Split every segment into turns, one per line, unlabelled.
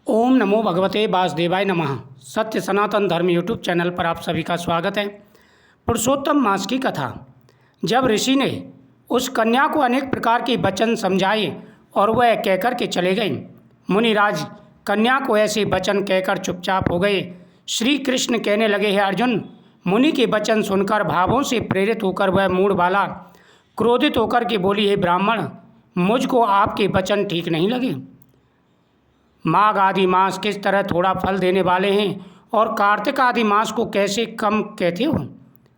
ओम नमो भगवते वासुदेवाय नमः। सत्य सनातन धर्म यूट्यूब चैनल पर आप सभी का स्वागत है। पुरुषोत्तम मास की कथा। जब ऋषि ने उस कन्या को अनेक प्रकार के वचन समझाए और वह कहकर के चले गए, मुनिराज कन्या को ऐसे वचन कहकर चुपचाप हो गए। श्री कृष्ण कहने लगे, हे अर्जुन, मुनि के वचन सुनकर भावों से प्रेरित होकर वह मूढ़ बाला क्रोधित होकर के बोली, हे ब्राह्मण, मुझको आपके वचन ठीक नहीं लगे। माघ आदि मास किस तरह थोड़ा फल देने वाले हैं और कार्तिक आदि मास को कैसे कम कहते हो?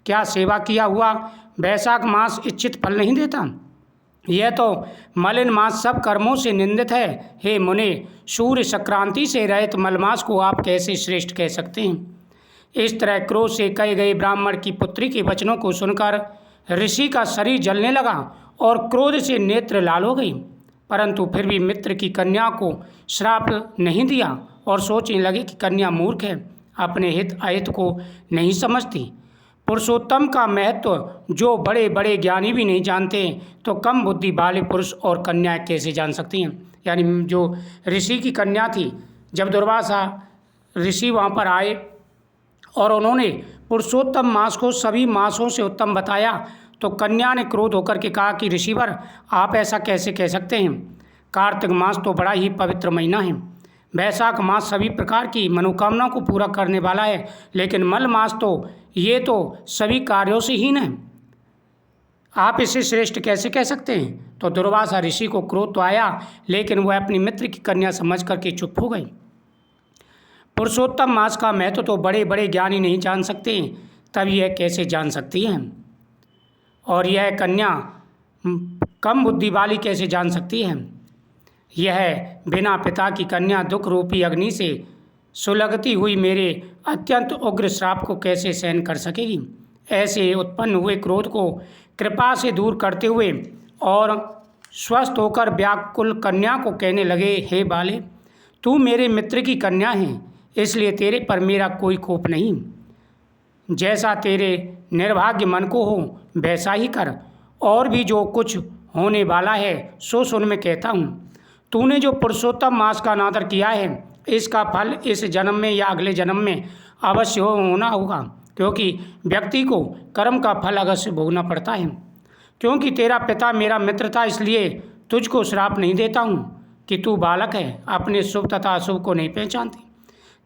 क्या सेवा किया हुआ वैशाख मास इच्छित फल नहीं देता? यह तो मलिन मास सब कर्मों से निंदित है। हे मुने, सूर्य संक्रांति से रहित मलमास को आप कैसे श्रेष्ठ कह सकते हैं? इस तरह क्रोध से कहे गए ब्राह्मण की पुत्री के वचनों को सुनकर ऋषि का शरीर जलने लगा और क्रोध से नेत्र लाल हो गई, परंतु फिर भी मित्र की कन्या को श्राप नहीं दिया और सोचने लगे कि कन्या मूर्ख है, अपने हित अहित को नहीं समझती। पुरुषोत्तम का महत्व जो बड़े बड़े ज्ञानी भी नहीं जानते, तो कम बुद्धि वाले पुरुष और कन्याएं कैसे जान सकती हैं? यानी जो ऋषि की कन्या थी, जब दुर्वासा ऋषि वहाँ पर आए और उन्होंने पुरुषोत्तम मास को सभी मासों से उत्तम बताया, तो कन्या ने क्रोध होकर के कहा कि ऋषिवर, आप ऐसा कैसे कह सकते हैं? कार्तिक मास तो बड़ा ही पवित्र महीना है। वैशाख मास सभी प्रकार की मनोकामनाओं को पूरा करने वाला है, लेकिन मल मास तो ये तो सभी कार्यों से हीन है। आप इसे श्रेष्ठ कैसे कह सकते हैं? तो दुर्वासा ऋषि को क्रोध तो आया, लेकिन वह अपनी मित्र की कन्या समझ करके चुप हो गई। पुरुषोत्तम मास का महत्व तो बड़े बड़े ज्ञानी नहीं जान सकते, तब यह कैसे जान सकती हैं? और यह कन्या कम बुद्धि वाली कैसे जान सकती है? यह बिना पिता की कन्या दुख रूपी अग्नि से सुलगती हुई मेरे अत्यंत उग्र श्राप को कैसे सहन कर सकेगी? ऐसे उत्पन्न हुए क्रोध को कृपा से दूर करते हुए और स्वस्थ होकर व्याकुल कन्या को कहने लगे, हे बाले, तू मेरे मित्र की कन्या है, इसलिए तेरे पर मेरा कोई कोप नहीं। जैसा तेरे निर्भाग्य मन को हो वैसा ही कर, और भी जो कुछ होने वाला है सो सुन मैं कहता हूँ। तूने जो पुरुषोत्तम मास का अनादर किया है, इसका फल इस जन्म में या अगले जन्म में अवश्य होना होगा, क्योंकि व्यक्ति को कर्म का फल अवश्य भोगना पड़ता है। क्योंकि तेरा पिता मेरा मित्र था, इसलिए तुझको श्राप नहीं देता हूँ कि तू बालक है, अपने शुभ तथा अशुभ को नहीं पहचानती।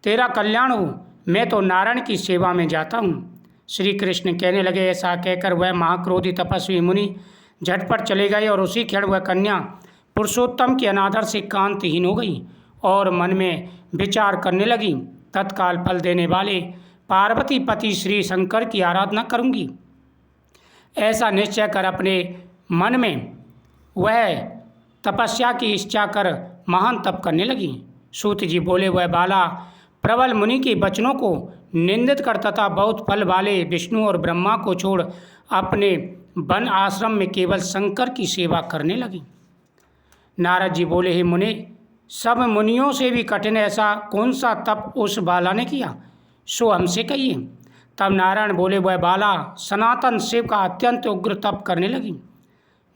तेरा कल्याण हो, मैं तो नारायण की सेवा में जाता हूँ। श्री कृष्ण कहने लगे। ऐसा कहकर वह महाक्रोधी तपस्वी मुनि झटपट चले गए और उसी क्षण वह कन्या पुरुषोत्तम के अनादर से कांतिहीन हो गई और मन में विचार करने लगी, तत्काल फल देने वाले पार्वती पति श्री शंकर की आराधना करूंगी। ऐसा निश्चय कर अपने मन में वह तपस्या की इच्छा कर महान तप करने लगी। सूत जी बोले, वह बाला प्रबल मुनि के वचनों को निंदित कर तथा बहुत फल वाले विष्णु और ब्रह्मा को छोड़ अपने वन आश्रम में केवल शंकर की सेवा करने लगी। नारद जी बोले, हे मुने, सब मुनियों से भी कठिन ऐसा कौन सा तप उस बाला ने किया, सो हमसे कहिए। तब नारायण बोले, वह बाला सनातन शिव का अत्यंत उग्र तप करने लगी,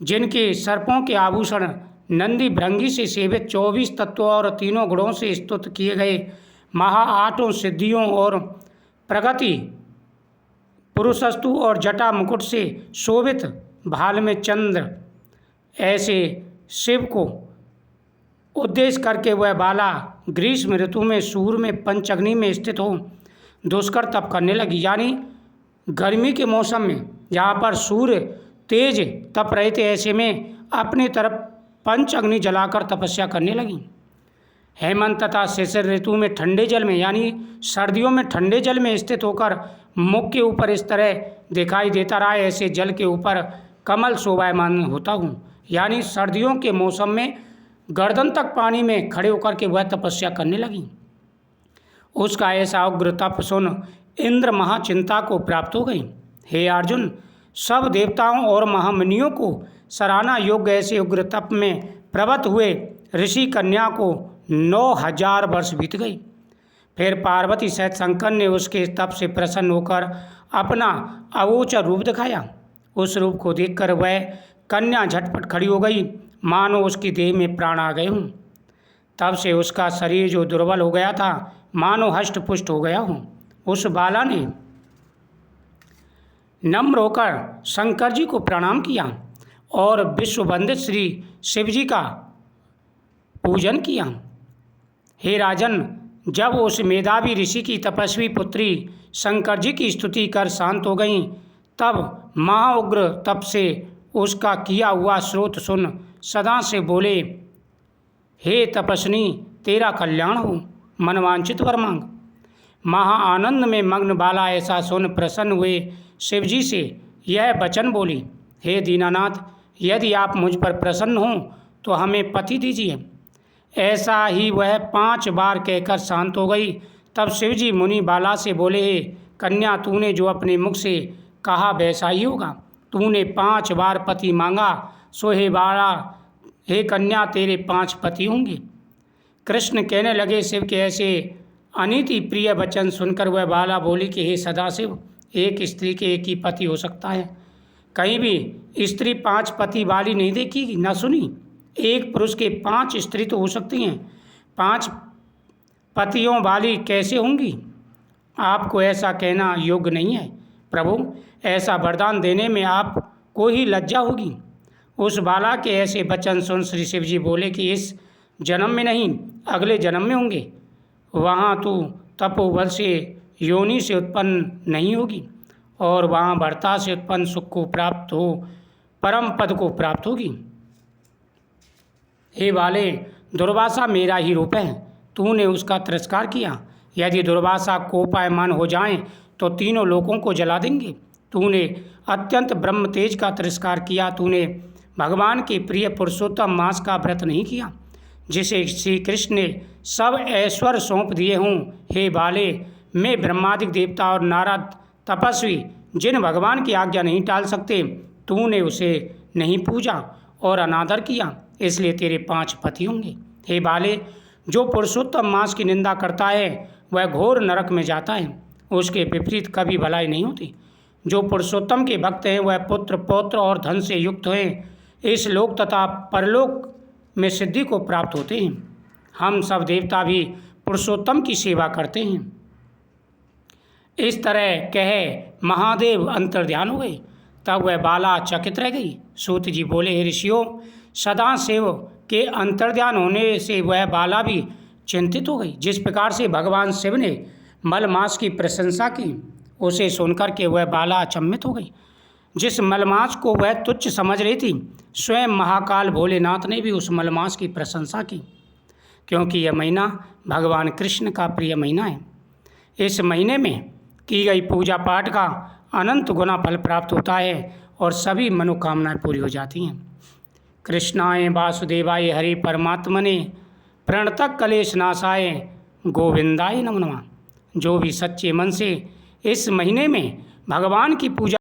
जिनके सर्पों के आभूषण नंदी भृंगी से सेवित 24 तत्वों और तीनों गुणों से स्तुत किए गए महा 8 सिद्धियों और प्रगति पुरुषस्तु और जटा मुकुट से शोभित भाल में चंद्र ऐसे शिव को उद्देश्य करके वह बाला ग्रीष्म ऋतु में सूर्य में पंचअग्नि में स्थित हो दुष्कर तप करने लगी। यानी गर्मी के मौसम में जहाँ पर सूर्य तेज तप रहे थे, ऐसे में अपनी तरफ पंचअग्नि जलाकर तपस्या करने लगी। हेमंत तथा शिशिर ऋतु में ठंडे जल में, यानी सर्दियों में ठंडे जल में स्थित होकर मुख के ऊपर इस तरह दिखाई देता रहा, ऐसे जल के ऊपर कमल शोभायमान होता हूँ। यानी सर्दियों के मौसम में गर्दन तक पानी में खड़े होकर के वह तपस्या करने लगी। उसका ऐसा उग्र तप सुन इंद्र महाचिंता को प्राप्त हो गई। हे अर्जुन, सब देवताओं और महामुनियों को सराहना योग्य ऐसे उग्र तप में प्रवृत्त हुए ऋषि कन्या को 9000 वर्ष बीत गई। फिर पार्वती सहित शंकर ने उसके तप से प्रसन्न होकर अपना अगोचर रूप दिखाया। उस रूप को देखकर वह कन्या झटपट खड़ी हो गई, मानो उसकी देह में प्राण आ गए हों। तब से उसका शरीर जो दुर्बल हो गया था मानो हष्ट पुष्ट हो गया हो। उस बाला ने नम्र होकर शंकर जी को प्रणाम किया और विश्ववंदित श्री शिव जी का पूजन किया। हे राजन, जब उस मेधावी ऋषि की तपस्वी पुत्री शंकर जी की स्तुति कर शांत हो गईं, तब महाउग्र तप से उसका किया हुआ स्रोत सुन सदा से बोले, हे तपस्विनी, तेरा कल्याण हो, मनवांछित वर मांग। महाआनंद में मग्न बाला ऐसा सुन प्रसन्न हुए शिवजी से यह वचन बोली, हे दीनानाथ, यदि आप मुझ पर प्रसन्न हों तो हमें पति दीजिए। ऐसा ही वह 5 बार कहकर शांत हो गई। तब शिवजी मुनि बाला से बोले, हे कन्या, तूने जो अपने मुख से कहा वैसा ही होगा। तूने 5 बार पति मांगा, सो हे बाला, हे कन्या, तेरे 5 पति होंगे। कृष्ण कहने लगे, शिव के ऐसे अनिति प्रिय वचन सुनकर वह बाला बोली कि हे सदाशिव, एक स्त्री के एक ही पति हो सकता है। कहीं भी स्त्री 5 पति वाली नहीं देखी न सुनी। एक पुरुष के 5 स्त्री तो हो सकती हैं, 5 पतियों वाली कैसे होंगी? आपको ऐसा कहना योग्य नहीं है प्रभु। ऐसा वरदान देने में आपको ही लज्जा होगी। उस बाला के ऐसे वचन सुन श्री शिव जी बोले कि इस जन्म में नहीं, अगले जन्म में होंगे। वहाँ तू तपोबल से योनि से उत्पन्न नहीं होगी और वहाँ भर्ता से उत्पन्न सुख को प्राप्त हो परम पद को प्राप्त होगी। हे बाले, दुर्वासा मेरा ही रूप है, तूने उसका तिरस्कार किया। यदि दुर्वासा कोपायमान हो जाएं तो तीनों लोकों को जला देंगे। तूने अत्यंत ब्रह्म तेज का तिरस्कार किया। तूने भगवान के प्रिय पुरुषोत्तम मास का व्रत नहीं किया, जिसे श्री कृष्ण ने सब ऐश्वर्य सौंप दिए हों। हे बाले, मैं ब्रह्मादिक देवता और नारद तपस्वी जिन भगवान की आज्ञा नहीं टाल सकते, तूने उसे नहीं पूजा और अनादर किया, इसलिए तेरे 5 पति होंगे। हे बाले, जो पुरुषोत्तम मास की निंदा करता है वह घोर नरक में जाता है, उसके विपरीत कभी भलाई नहीं होती। जो पुरुषोत्तम के भक्त हैं वह पुत्र पौत्र और धन से युक्त हैं, इस लोक तथा परलोक में सिद्धि को प्राप्त होते हैं। हम सब देवता भी पुरुषोत्तम की सेवा करते हैं। इस तरह कहे महादेव अंतर्ध्यान हो गए। तब वह बाला चकित रह गई। सूत जी बोले, हे ऋषियों, सदाशिव के अंतर्ध्यान होने से वह बाला भी चिंतित हो गई। जिस प्रकार से भगवान शिव ने मलमास की प्रशंसा की, उसे सुनकर के वह बाला अचंभित हो गई। जिस मलमास को वह तुच्छ समझ रही थी, स्वयं महाकाल भोलेनाथ ने भी उस मलमास की प्रशंसा की, क्योंकि यह महीना भगवान कृष्ण का प्रिय महीना है। इस महीने में की गई पूजा पाठ का अनंत गुना फल प्राप्त होता है और सभी मनोकामनाएं पूरी हो जाती हैं। कृष्णाय वासुदेवाय हरि परमात्मने प्रणतक कलेश नाशाय गोविंदाय नमो नमः। जो भी सच्चे मन से इस महीने में भगवान की पूजा